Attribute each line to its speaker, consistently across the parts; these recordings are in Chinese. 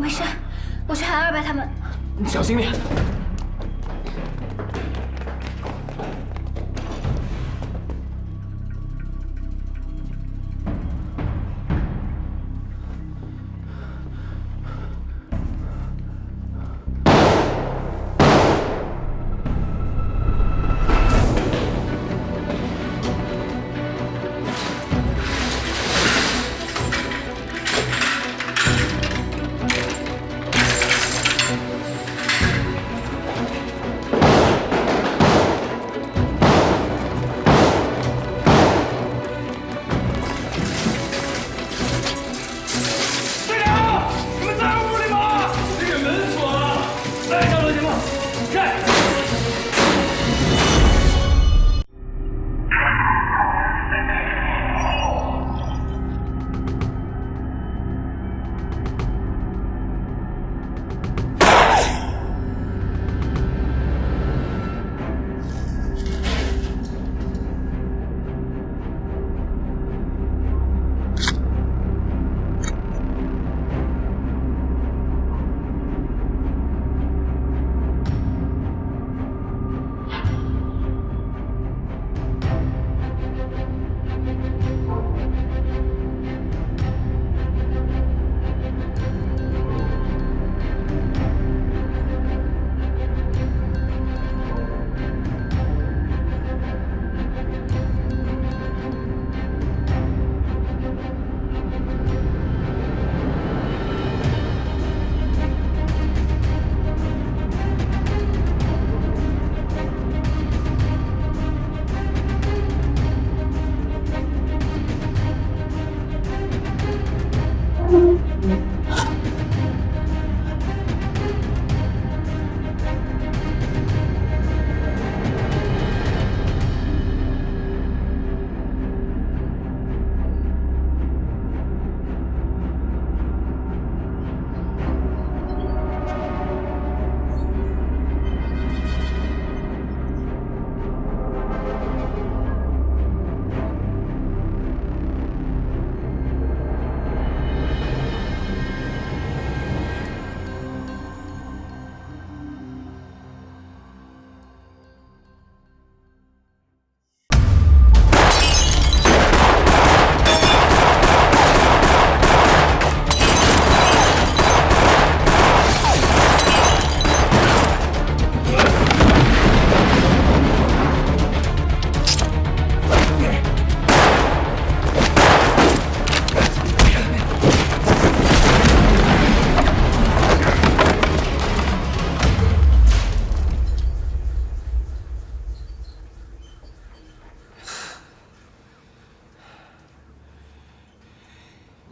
Speaker 1: 没事，我去喊二白他们。
Speaker 2: 你小心点。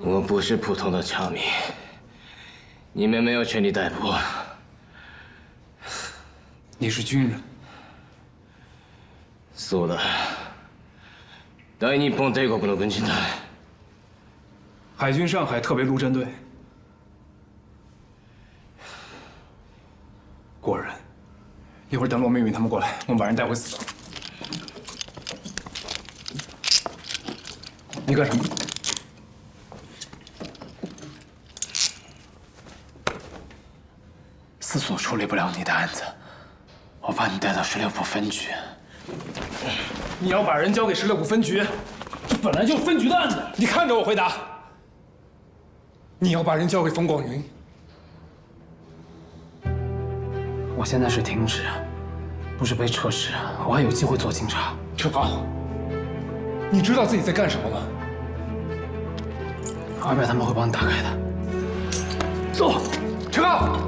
Speaker 3: 我不是普通的侨民，你们没有权利逮捕。
Speaker 2: 你是军人。
Speaker 3: そうだ。大日本帝国の軍人だ。
Speaker 2: 海军上海特别陆战队。果然，一会儿等罗明宇他们过来，我们把人带回死所。你干什么？
Speaker 4: 司所处理不了你的案子，我把你带到16部分局。
Speaker 2: 你要把人交给16部分局，这本来就是分局的案子。你看着我回答。你要把人交给冯广云。
Speaker 4: 我现在是停职，不是被撤职，我还有机会做警察。
Speaker 2: 车高，你知道自己在干什么吗？
Speaker 4: 二白他们会帮你打开的。
Speaker 2: 走，车高。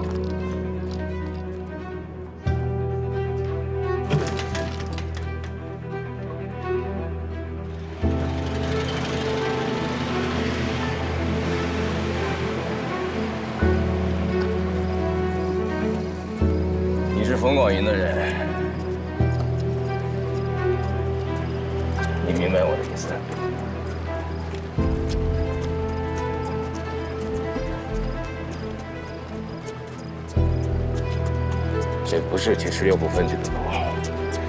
Speaker 3: 你是冯广云的人，你明白我的意思？这不是去16部分局的路，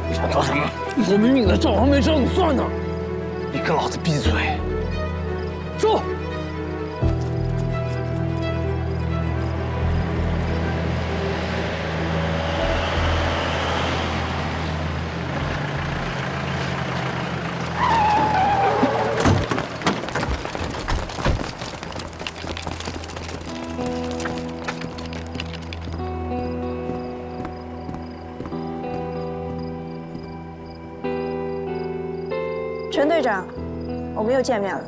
Speaker 3: 你想做什么？
Speaker 4: 我明明在赵黄梅找你算呢！你给老子闭嘴！走。
Speaker 5: 陈队长，我们又见面了。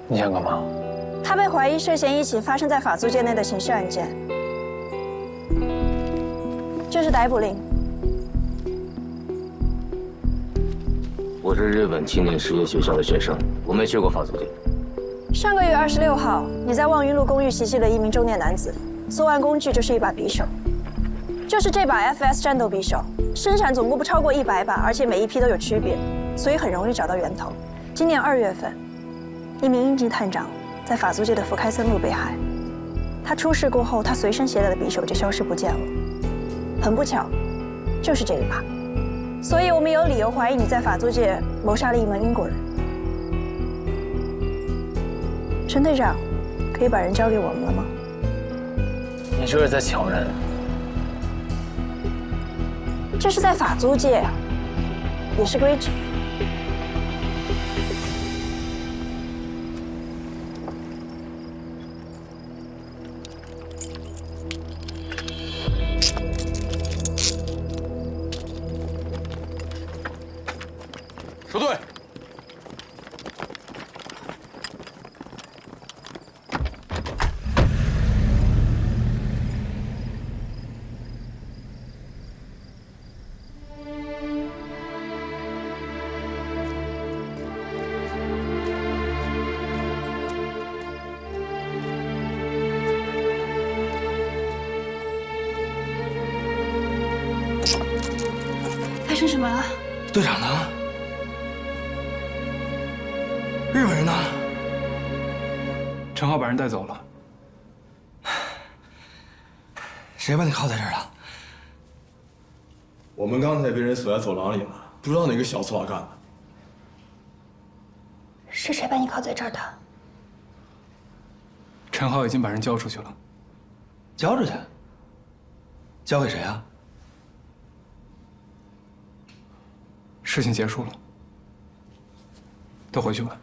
Speaker 4: 你想干嘛？
Speaker 5: 他被怀疑涉嫌一起发生在法租界内的刑事案件，这是逮捕令。
Speaker 3: 我是日本青年实业学校的学生，我没去过法租界。
Speaker 5: 上个月26号，你在望云路公寓袭击了一名中年男子，作案工具就是一把匕首，就是这把 FS 战斗匕首，生产总共不超过100把，而且每一批都有区别，所以很容易找到源头。今年2月份，一名英籍探长在法租界的福开森路被害，他出事过后，他随身携带的匕首就消失不见了。很不巧，就是这一把，所以我们有理由怀疑你在法租界谋杀了一名英国人。陈队长，可以把人交给我们了吗？
Speaker 4: 你这是在抢人？
Speaker 5: 这是在法租界，也是规矩。
Speaker 2: 收队。
Speaker 1: 发生什么了？
Speaker 2: 队长呢？日本人呢？陈浩把人带走了。谁把你铐在这儿了？
Speaker 6: 我们刚才被人锁在走廊里了，不知道哪个小错干的。
Speaker 1: 是谁把你铐在这儿的？
Speaker 2: 陈浩已经把人交出去了。交出去？交给谁啊？事情结束了，都回去吧。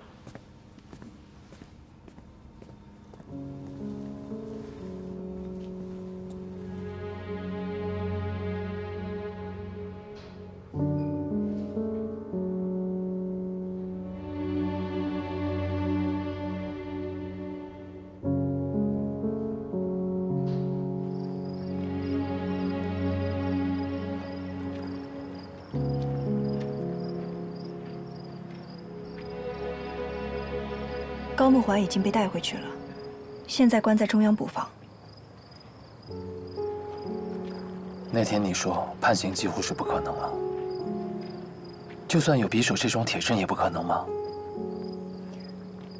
Speaker 5: 高木怀已经被带回去了，现在关在中央捕房。
Speaker 4: 那天你说判刑几乎是不可能了，就算有匕首这种铁证也不可能吗？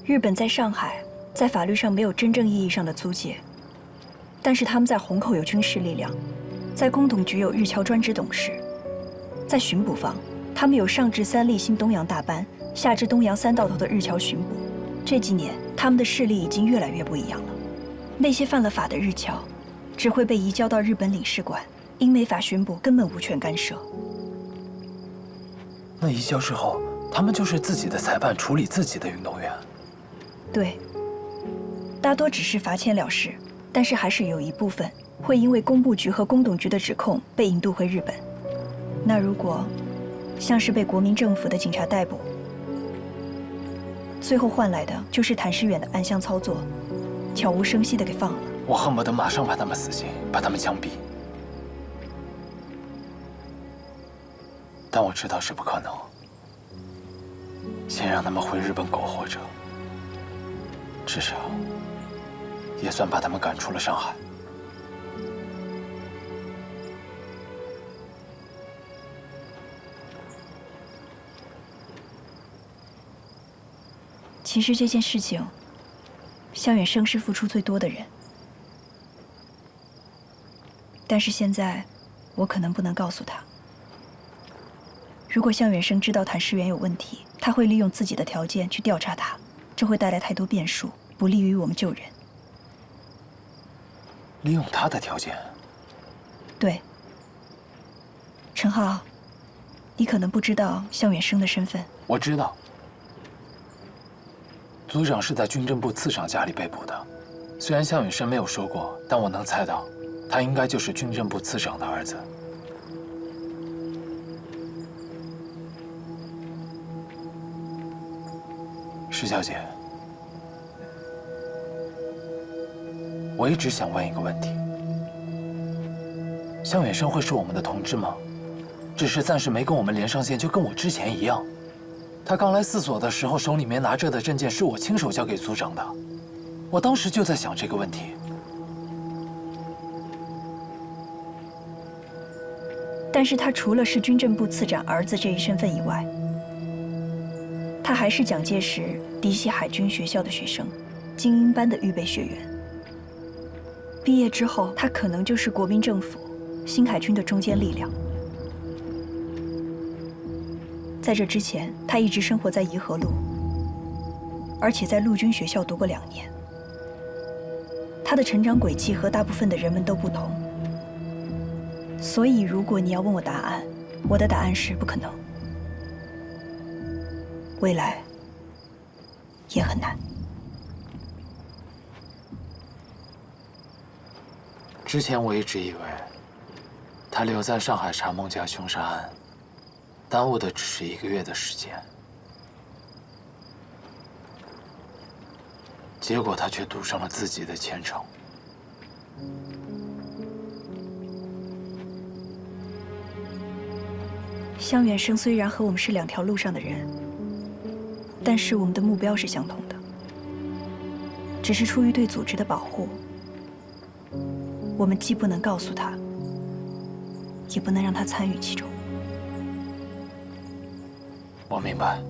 Speaker 5: 日本在上海，在法律上没有真正意义上的租界，但是他们在虹口有军事力量，在工董局有日侨专职董事，在巡捕房，他们有上至三立新东洋大班，下至东洋三道头的日侨巡捕。这几年，他们的势力已经越来越不一样了。那些犯了法的日侨，只会被移交到日本领事馆，英美法巡捕根本无权干涉。
Speaker 4: 那移交之后，他们就是自己的裁判，处理自己的运动员。
Speaker 5: 对，大多只是罚钱了事，但是还是有一部分会因为工部局和工董局的指控被引渡回日本。那如果像是被国民政府的警察逮捕，最后换来的就是谭世远的暗箱操作，悄无声息地给放了。
Speaker 4: 我恨不得马上把他们死刑，把他们枪毙。但我知道是不可能。先让他们回日本苟活着，至少也算把他们赶出了上海。
Speaker 5: 其实这件事情，向远生是付出最多的人，但是现在我可能不能告诉他。如果向远生知道谭世元有问题，他会利用自己的条件去调查他，这会带来太多变数，不利于我们救人。
Speaker 4: 利用他的条件？
Speaker 5: 对。陈浩，你可能不知道向远生的身份。
Speaker 4: 我知道。组长是在军政部次长家里被捕的，虽然向远生没有说过，但我能猜到，他应该就是军政部次长的儿子。石小姐，我一直想问一个问题：向远生会是我们的同志吗？只是暂时没跟我们连上线，就跟我之前一样。他刚来4所的时候，手里面拿着的证件是我亲手交给组长的。我当时就在想这个问题。
Speaker 1: 但是他除了是军政部次长儿子这一身份以外，他还是蒋介石嫡系海军学校的学生，精英班的预备学员。毕业之后，他可能就是国民政府新海军的中坚力量。在这之前，他一直生活在颐和路，而且在陆军学校读过2年。他的成长轨迹和大部分的人们都不同，所以如果你要问我答案，我的答案是不可能。未来也很难。
Speaker 4: 之前我一直以为，他留在上海查孟家凶杀案，耽误的只是1个月的时间，结果他却赌上了自己的前程。
Speaker 1: 向远生虽然和我们是2条路上的人，但是我们的目标是相同的，只是出于对组织的保护，我们既不能告诉他，也不能让他参与其中。
Speaker 4: 我明白，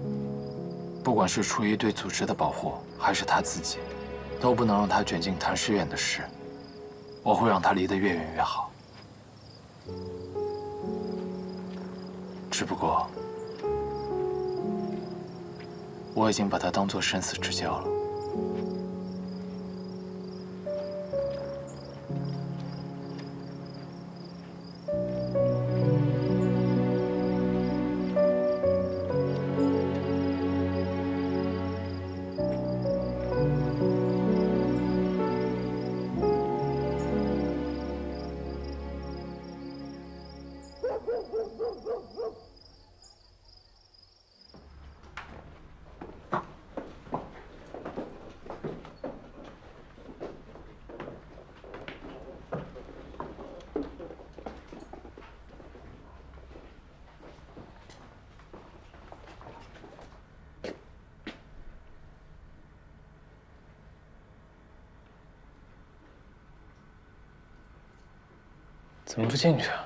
Speaker 4: 不管是出于对组织的保护，还是他自己，都不能让他卷进谭世远的事。我会让他离得越远越好。只不过，我已经把他当作生死之交了。怎么不进去啊？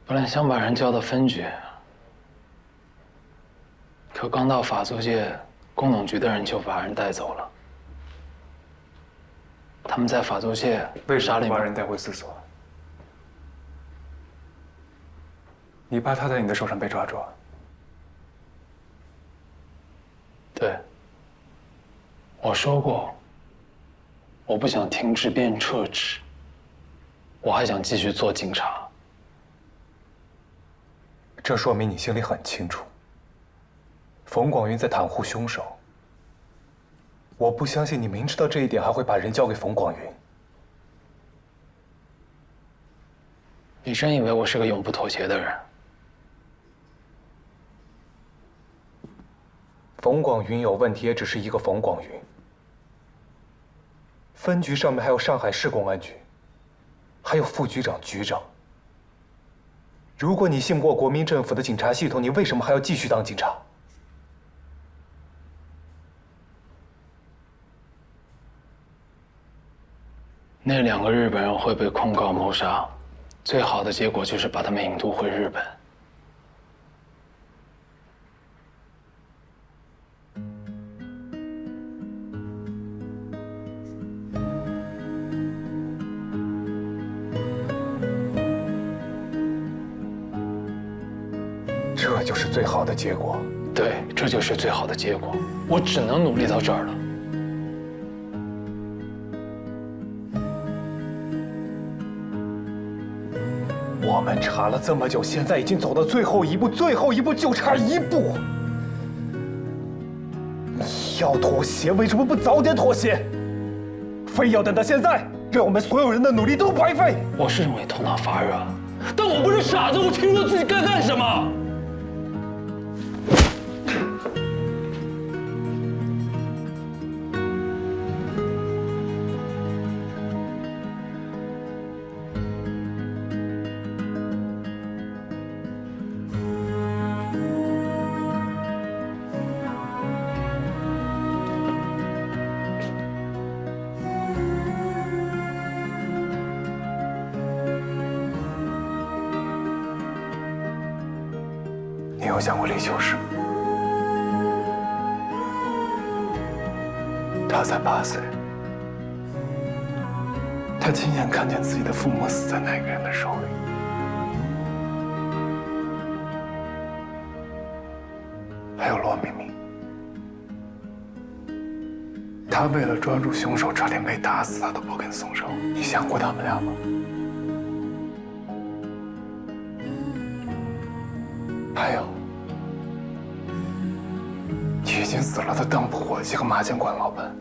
Speaker 4: 本来想把人叫到分局，可刚到法租界，工农局的人就把人带走了。他们在法租界
Speaker 2: 为啥不把人带回4所？你怕他在你的手上被抓住？
Speaker 4: 对，我说过，我不想停滞变撤职，我还想继续做警察。
Speaker 2: 这说明你心里很清楚，冯广云在袒护凶手。我不相信你明知道这一点还会把人交给冯广云。
Speaker 4: 你真以为我是个永不妥协的人？
Speaker 2: 冯广云有问题，也只是一个冯广云。分局上面还有上海市公安局，还有副局长、局长。如果你信不过国民政府的警察系统，你为什么还要继续当警察？
Speaker 4: 那2个日本人会被控告谋杀，最好的结果就是把他们引渡回日本。就是最好的结果。对，这就是最好的结果。我只能努力到这儿了。我们查了这么久，现在已经走到最后一步，最后一步就差一步。你要妥协，为什么不早点妥协？非要等到现在，让我们所有人的努力都白费？我是认为头脑发热，但我不是傻子，我清楚自己该干什么。你有想过李秋实？他才8岁，他亲眼看见自己的父母死在那个人的手里。还有罗明明，他为了抓住凶手，差点被打死，他都不肯松手。你想过他们俩吗？还有，已经死了的当铺伙计和麻将馆老板，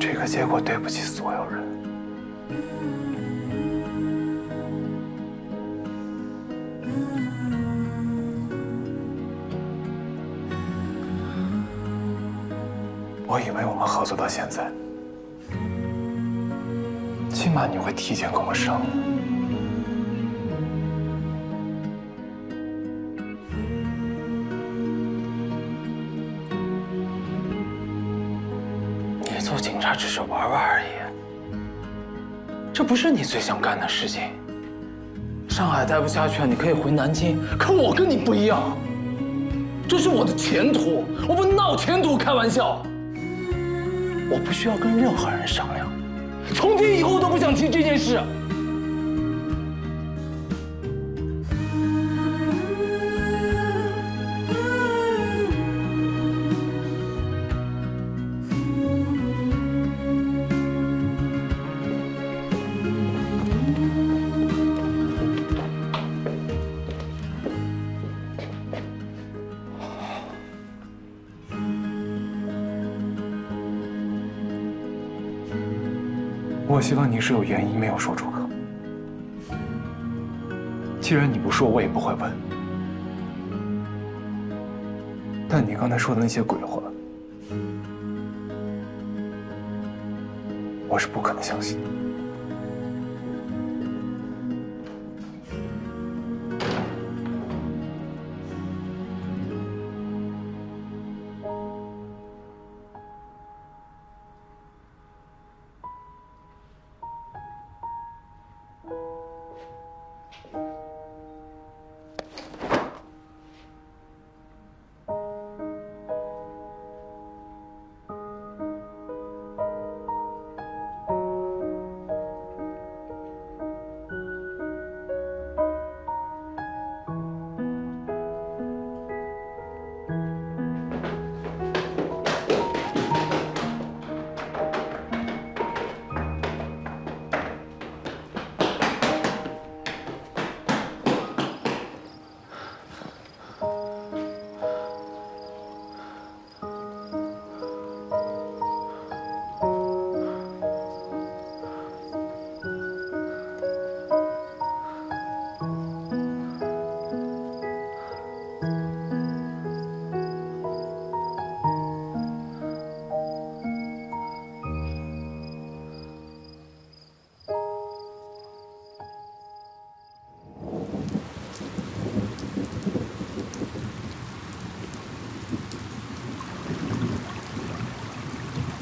Speaker 4: 这个结果对不起所有人。我以为我们合作到现在，起码你会提前跟我商量。你做警察只是玩玩而已，这不是你最想干的事情。上海待不下去了，你可以回南京，可我跟你不一样，这是我的前途，我不闹前途开玩笑。我不需要跟任何人商量，从今以后都不想提这件事。我希望你是有原因没有说出口。既然你不说，我也不会问。但你刚才说的那些鬼话，我是不可能相信的。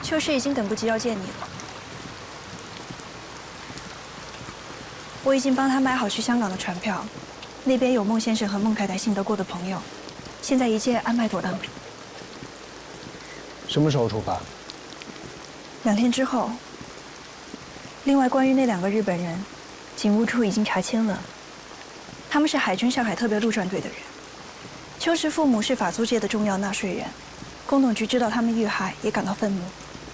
Speaker 1: 秋实已经等不及要见你了。我已经帮他买好去香港的船票，那边有孟先生和孟太太信得过的朋友，现在一切安排妥当。
Speaker 7: 什么时候出发
Speaker 1: 2天之后。另外，关于那2个日本人，警务处已经查签了，他们是海军上海特别陆战队的人，邱氏父母是法租界的重要纳税人，公董局知道他们遇害，也感到愤怒，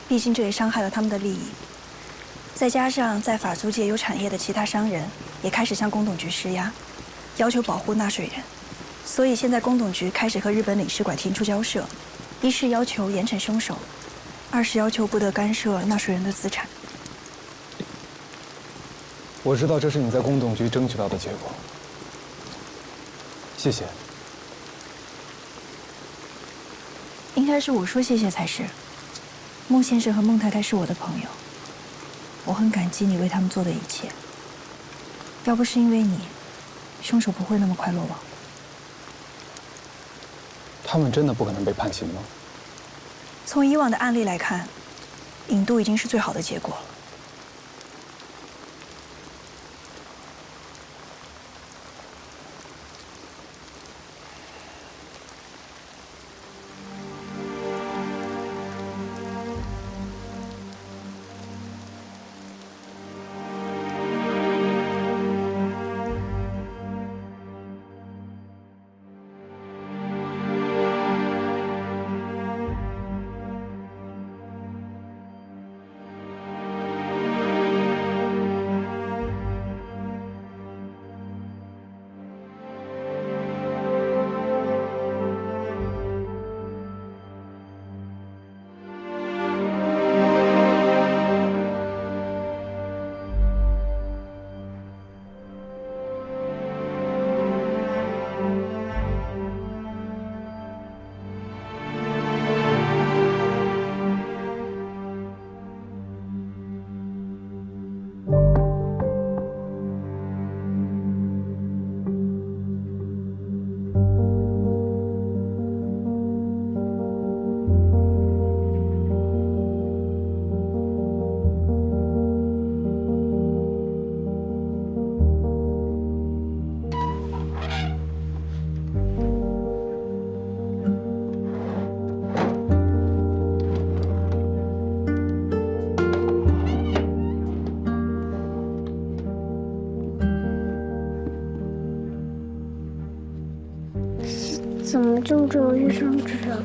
Speaker 1: 毕竟这也伤害了他们的利益。再加上在法租界有产业的其他商人也开始向公董局施压，要求保护纳税人，所以现在公董局开始和日本领事馆提出交涉，一是要求严惩凶手，二是要求不得干涉纳税人的资产。
Speaker 2: 我知道这是你在公董局争取到的结果，谢谢。
Speaker 1: 应该是我说谢谢才是。孟先生和孟太太是我的朋友，我很感激你为他们做的一切。要不是因为你，凶手不会那么快落网。
Speaker 2: 他们真的不可能被判刑吗？
Speaker 1: 从以往的案例来看，引渡已经是最好的结果了。
Speaker 7: 怎么就只有1张纸啊？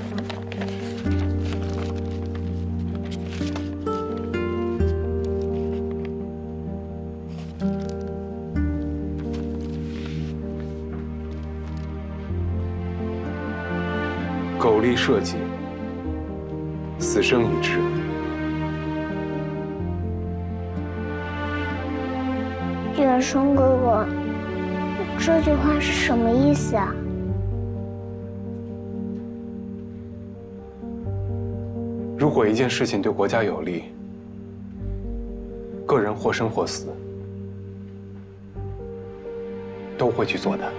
Speaker 8: 苟利社稷，死生已至。
Speaker 7: 远生哥哥，这句话是什么意思啊？
Speaker 8: 如果一件事情对国家有利，个人或生或死，都会去做的。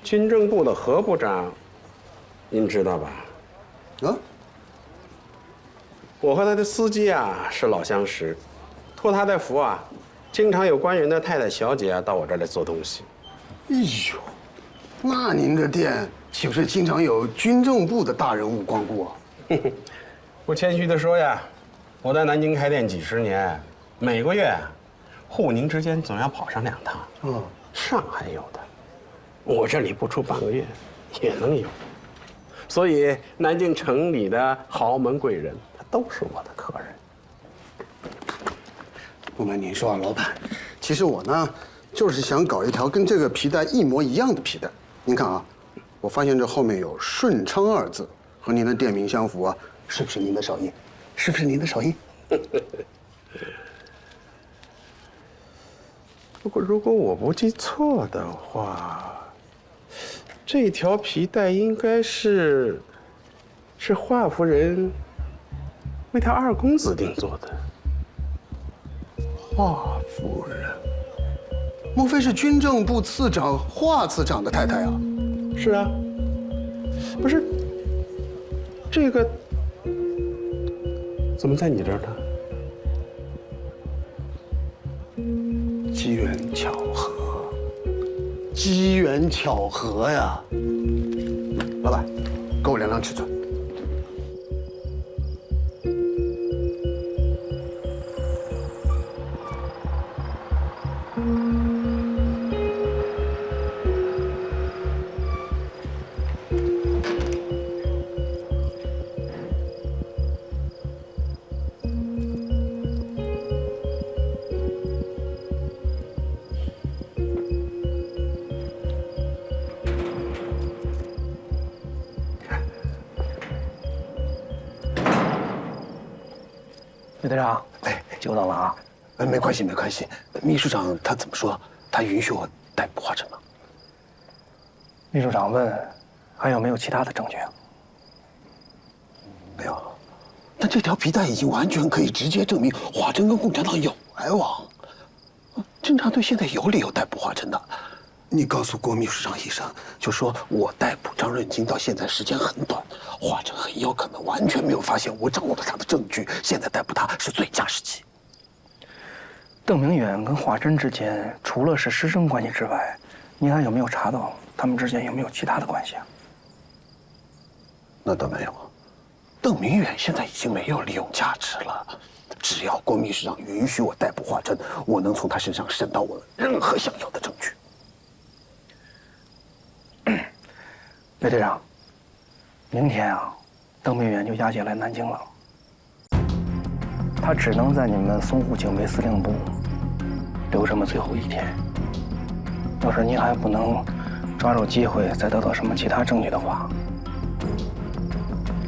Speaker 9: 军政部的何部长，您知道吧？
Speaker 10: 啊，
Speaker 9: 我和他的司机啊是老相识，托他的福啊，经常有官员的太太小姐啊到我这儿来做东西。
Speaker 10: 哎呦，那您的店岂不是经常有军政部的大人物光顾啊？
Speaker 9: 不谦虚地说呀，我在南京开店几10年，每个月沪宁之间总要跑上2趟。
Speaker 10: 嗯，
Speaker 9: 上海有的，我这里不出半个月也能有。所以南京城里的豪门贵人，他都是我的客人。
Speaker 10: 不瞒您说啊，老板，其实我呢，就是想搞一条跟这个皮带一模一样的皮带。您看啊，我发现这后面有“顺昌”2字，和您的店名相符啊，是不是您的手艺？是不是您的手艺？
Speaker 9: 不过，如果我不记错的话，这条皮带应该是华夫人为他2公子定做的。
Speaker 10: 华夫人，莫非是军政部次长华次长的太太啊？
Speaker 9: 是啊，不是这个怎么在你这儿呢？
Speaker 10: 机缘巧合呀！老板，给我2辆尺寸。
Speaker 4: 李队长，久等了啊！
Speaker 10: 没关系，没关系。秘书长他怎么说？他允许我逮捕华晨吗？
Speaker 4: 秘书长问，还有没有其他的证据？
Speaker 10: 没有。但这条皮带已经完全可以直接证明华晨跟共产党有来往。侦查队现在有理由逮捕华晨的。你告诉郭秘书长一声，就说我逮捕张润金到现在时间很短，华晨很有可能完全没有发现我掌握了他的证据，现在逮捕他是最佳时机。
Speaker 4: 邓明远跟华晨之间除了是师生关系之外，您还有没有查到他们之间有没有其他的关系啊？
Speaker 10: 那倒没有。邓明远现在已经没有利用价值了，只要郭秘书长允许我逮捕华晨，我能从他身上审到我任何想要的证据。
Speaker 4: 魏队长，明天啊，邓明远就押解来南京了。他只能在你们淞沪警备司令部留这么最后1天。要是您还不能抓住机会再得到什么其他证据的话，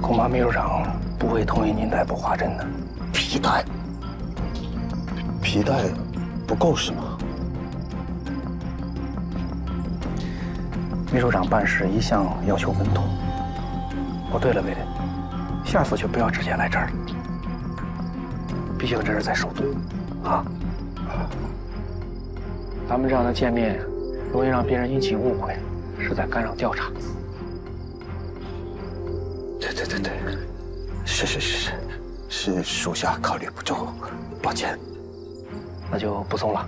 Speaker 4: 恐怕秘书长不会同意您逮捕华晨的。
Speaker 10: 皮带不够是吗？
Speaker 4: 秘书长办事一向要求稳妥。哦，对了，魏队，下次就不要直接来这儿了，毕竟这是在首都，啊。咱们这样的见面，容易让别人引起误会，是在干扰调查。
Speaker 10: 对，是属下考虑不周，抱歉。
Speaker 4: 那就不送了。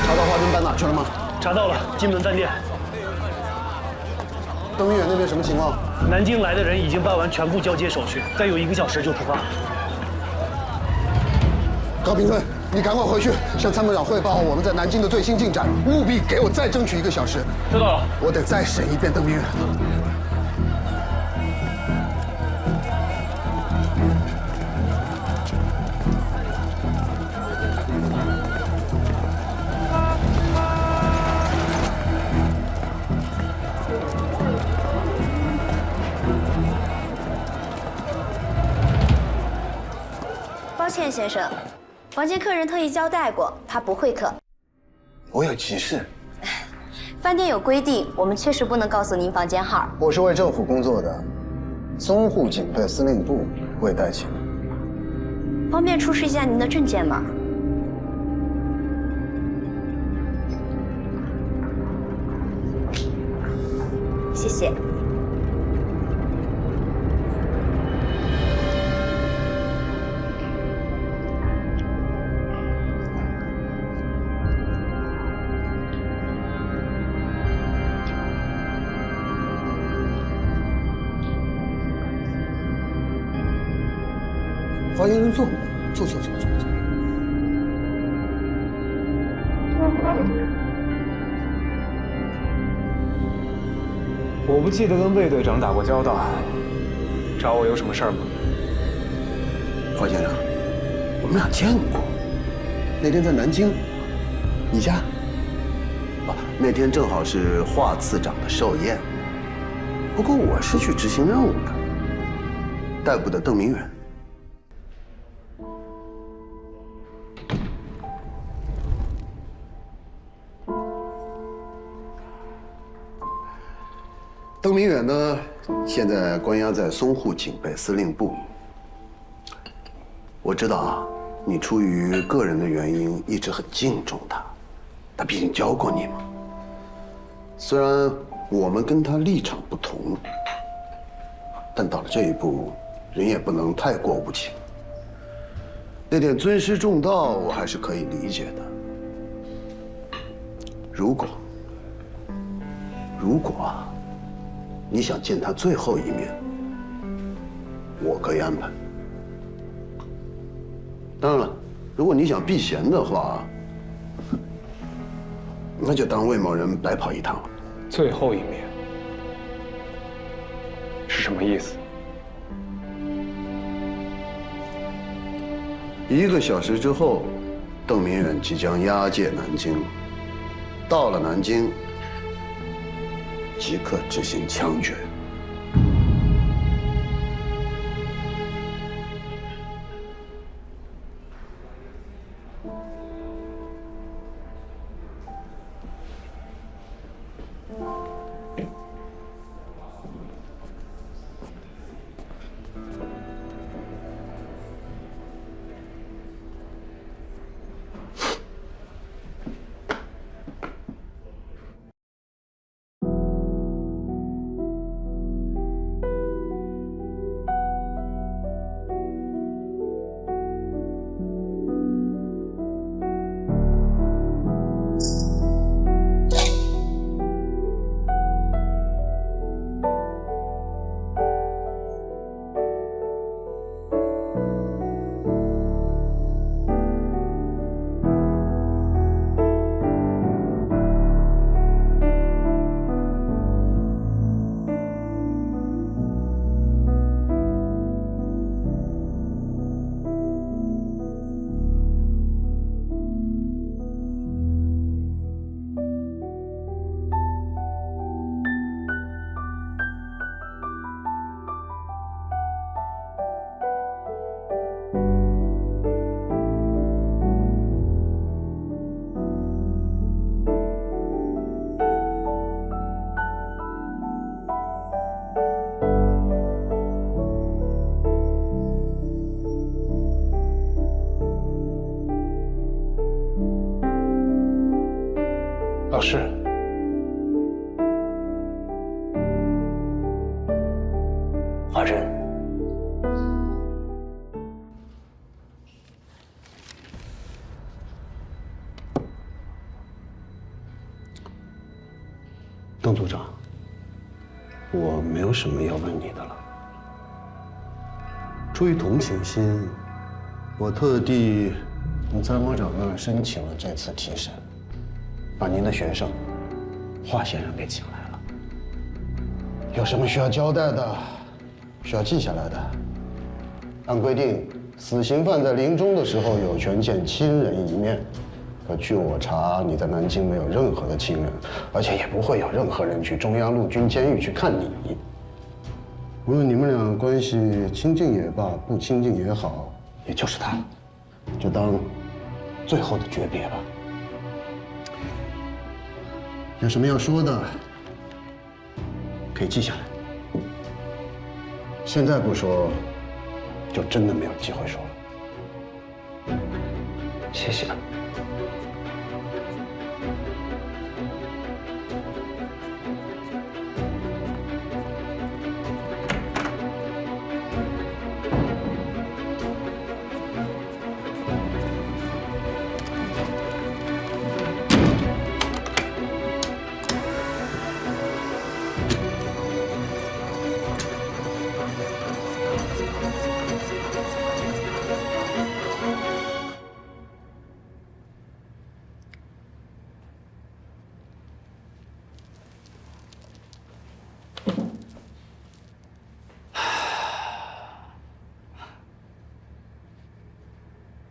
Speaker 10: 查到华晨搬哪去了吗？
Speaker 11: 查到了，金门饭店。
Speaker 10: 邓明远那边什么情况？
Speaker 11: 南京来的人已经办完全部交接手续，再有1个小时就出发。
Speaker 10: 高平顺，你赶快回去向参谋长汇报我们在南京的最新进展，务必给我再争取1个小时。
Speaker 11: 知道了。
Speaker 10: 我得再审一遍邓明远。
Speaker 12: 抱歉，先生，房间客人特意交代过，他不会客。
Speaker 10: 我有急事。
Speaker 12: 饭店有规定，我们确实不能告诉您房间号。
Speaker 10: 我是为政府工作的，淞沪警备司令部未待请。
Speaker 12: 方便出示一下您的证件吗？谢谢。
Speaker 10: 欢迎坐。
Speaker 8: 我不记得跟魏队长打过交道，找我有什么事儿吗？
Speaker 10: 华先生，我们俩见过，那天在南京，你家？那天正好是华次长的寿宴。不过我是去执行任务的，逮捕的邓明远。邓明远呢，现在关押在淞沪警备司令部。我知道啊，你出于个人的原因一直很敬重他，他毕竟教过你嘛。虽然我们跟他立场不同，但到了这一步，人也不能太过无情。那点尊师重道，我还是可以理解的。如果啊，你想见他最后一面，我可以安排。当然了，如果你想避嫌的话，那就当魏某人白跑一趟了。
Speaker 8: 最后一面是什么意思
Speaker 10: ？1个小时之后，邓明远即将押解南京。到了南京，即刻执行枪决。
Speaker 8: 老师，
Speaker 3: 华珍，
Speaker 10: 邓组长，我没有什么要问你的了。出于同情心，我特地从参谋长那儿申请了这次提审。把您的学生华先生给请来了。有什么需要交代的，需要记下来的？按规定，死刑犯在临终的时候有权见亲人一面。可据我查，你在南京没有任何的亲人，而且也不会有任何人去中央陆军监狱去看你。无论你们俩关系亲近也罢，不亲近也好，也就是他，就当最后的诀别吧。有什么要说的，可以记下来。现在不说，就真的没有机会说了。
Speaker 3: 谢谢。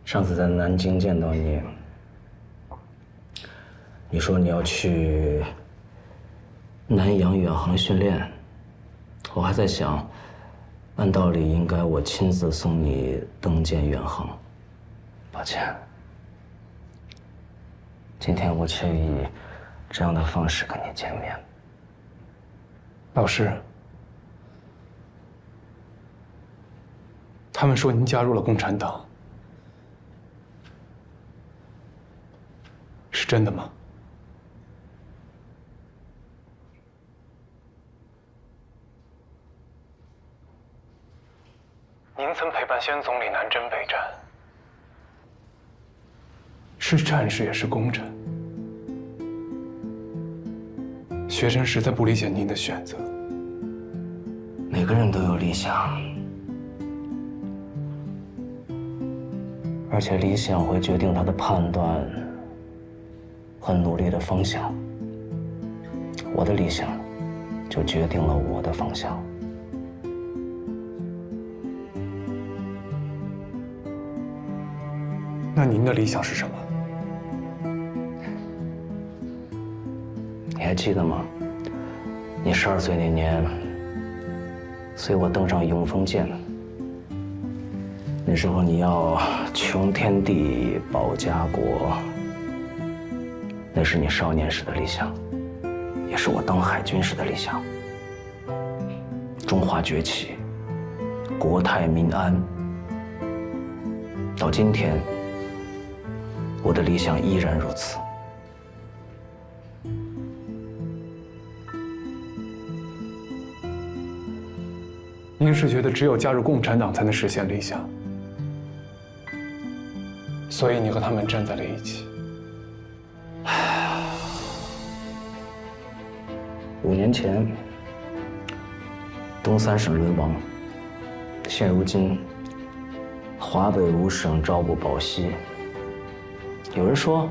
Speaker 3: 上次在南京见到你，你说你要去南洋远航训练，我还在想，按道理应该我亲自送你登舰远航。抱歉，今天我却以这样的方式跟你见面。
Speaker 8: 老师，他们说您加入了共产党，是真的吗？您曾陪伴先总理南征北战，是战士也是功臣。学生实在不理解您的选择。
Speaker 3: 每个人都有理想，而且理想会决定他的判断和努力的方向。我的理想就决定了我的方向。
Speaker 8: 那您的理想是什么？
Speaker 3: 你还记得吗？你12岁那年，随我登上永丰舰。那时候你要穷天地，保家国，那是你少年时的理想，也是我当海军时的理想。中华崛起，国泰民安。到今天，我的理想依然如此。
Speaker 8: 您是觉得只有加入共产党才能实现理想，所以你和他们站在了一起。
Speaker 3: 5年前，东三省沦亡，现如今，华北5省朝不保夕。有人说，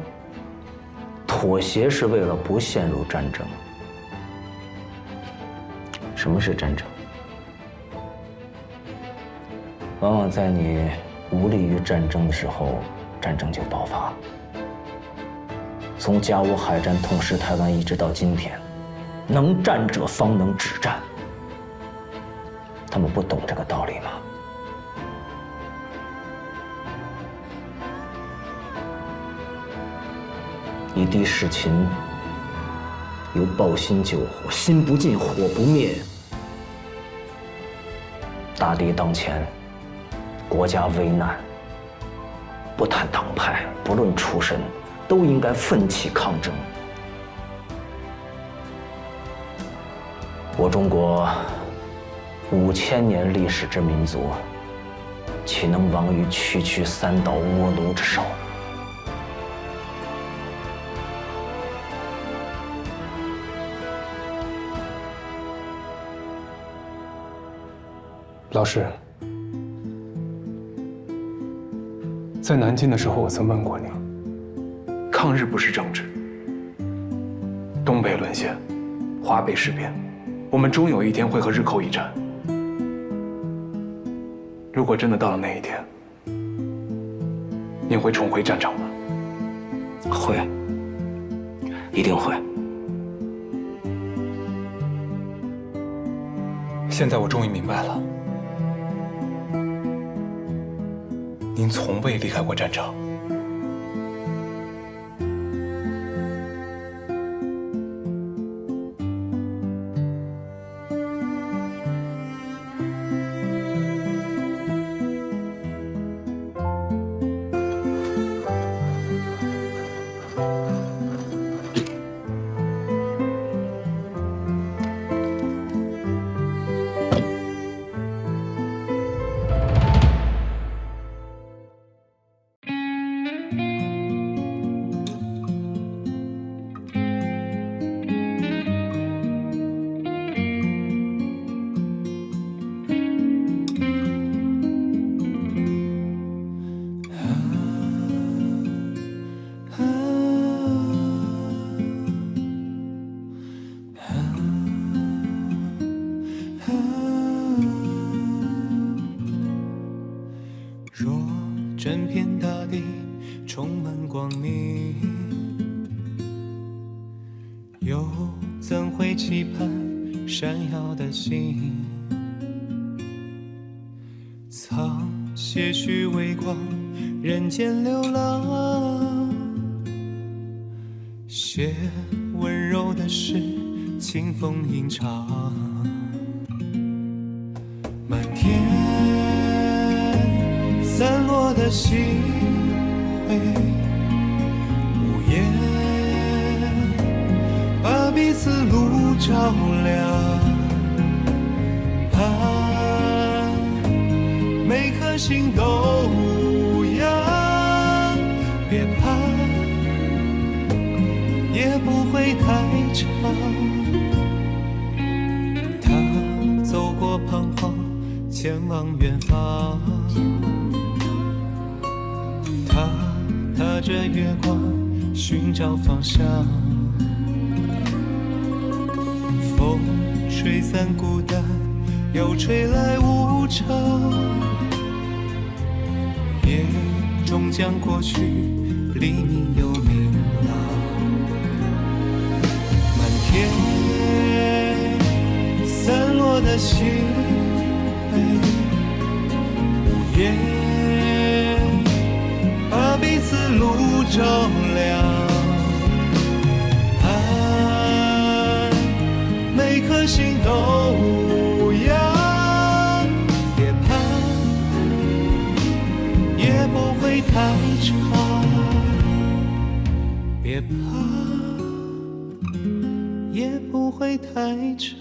Speaker 3: 妥协是为了不陷入战争。什么是战争？往往在你无力于战争的时候，战争就爆发。从甲午海战痛失台湾一直到今天，能战者方能止战。他们不懂这个道理吗？一滴是勤，由抱薪救火，心不尽，火不灭。大敌当前，国家危难，不谈党派，不论出身，都应该奋起抗争。我中国5000年历史之民族，岂能亡于区区3岛倭奴之手？
Speaker 8: 老师，在南京的时候，我曾问过你，抗日不是政治，东北沦陷，华北事变，我们终有一天会和日寇一战。如果真的到了那一天，您会重回战场吗？
Speaker 3: 会，一定会。
Speaker 8: 现在我终于明白了。您从未离开过战场。
Speaker 13: 若整片大地充满光明，又怎会期盼闪耀的星？藏些许微光，人间流浪，写温柔的诗，清风吟唱。满天散落的星辉，无言把彼此路照亮。盼每颗心都无恙，别怕，也不会太长。他走过彷徨，前往远方。他踏着月光，寻找方向。风吹散孤单，又吹来无常。夜终将过去，黎明又明朗。满天散落的星辉，无言把彼此路照亮。盼每颗心都无恙，别怕，也不会太长。别怕，也不会太长。